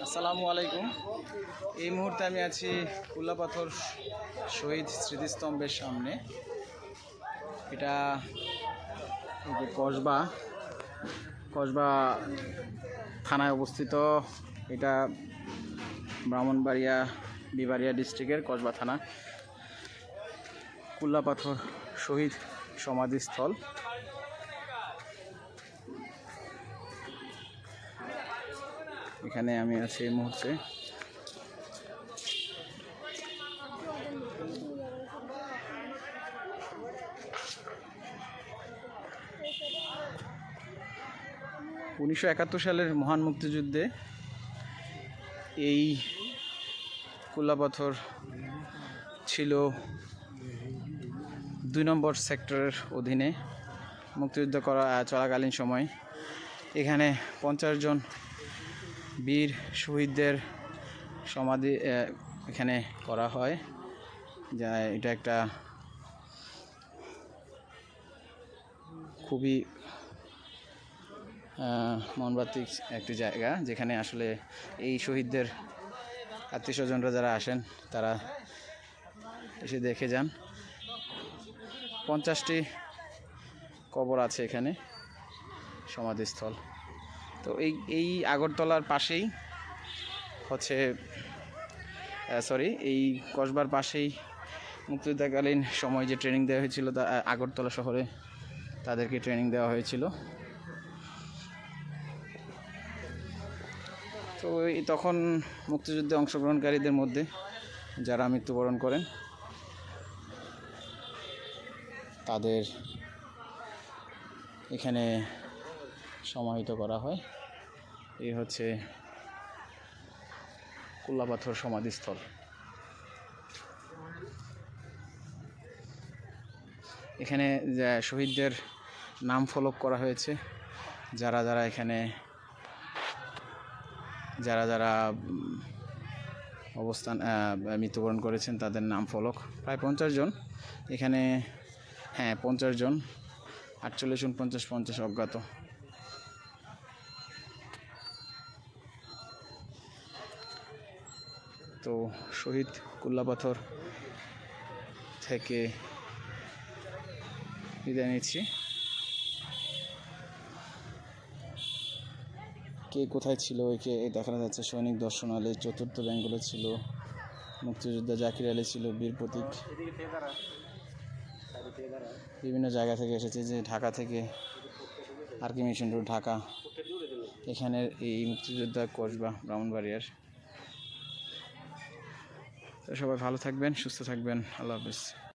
আসসালামু আলাইকুম। এই মুহূর্তে আমি আছি কুল্লাপাথর শহীদ স্মৃতিস্তম্ভের সামনে। এটা কসবা থানায় অবস্থিত। এটা ব্রাহ্মণবাড়িয়া বিবাড়িয়া ডিস্ট্রিক্টের কসবা থানা। কুল্লাপাথর শহীদ সমাধিস্থল। এখানে আমি আছি এই মুহূর্তে। (1971) সালের মহান মুক্তিযুদ্ধে এই কুল্লাপাথর ছিল 2 নম্বর সেক্টরের অধীনে। মুক্তিযুদ্ধ চলাকালীন সময় এখানে 50 জন বীর শহীদদের সমাধি এখানে করা হয়। যা এটা একটা খুবই মর্মান্তিক একটি জায়গা, যেখানে আসলে এই শহীদদের আত্মীয় স্বজনরা যারা আসেন তারা এসে দেখে যান। 50টি কবর আছে এখানে, সমাধিস্থল। তো এই আগরতলার পাশেই হচ্ছে এই কসবার পাশেই মুক্তিযুদ্ধকালীন সময় যে ট্রেনিং দেওয়া হয়েছিল, আগরতলা শহরে তাদেরকে ট্রেনিং দেওয়া হয়েছিল। তো তখন মুক্তিযুদ্ধে অংশগ্রহণকারীদের মধ্যে যারা মৃত্যুবরণ করেন তাদের এখানে সমাহিত করা হয়। এই হচ্ছে কুল্লাপাথর সমাধিস্থল। এখানে শহীদদের নাম ফলক করা হয়েছে। যারা এখানে যারা মৃত্যুবরণ করেছেন তাদের নাম ফলক প্রায় 50 জন এখানে। 50 জন, 48, 49, 50 অজ্ঞাত। তো শহীদ কুল্লাপাথর থেকে বিদায় নিচ্ছি। কে কোথায় ছিল একে দেখা যাচ্ছে। সৈনিক দর্শনালয়, চতুর্থ বেঙ্গলে ছিল, মুক্তিযোদ্ধা জাকির আলী ছিল, বীর প্রতীক। বিভিন্ন জায়গা থেকে এসেছে, যে ঢাকা থেকে আরকি মিশন রোড ঢাকা, এখানের এই মুক্তিযোদ্ধা কসবা ব্রাহ্মণবাড়িয়ার। তো সবাই ভালো থাকবেন, সুস্থ থাকবেন। আল্লাহ হাফেজ।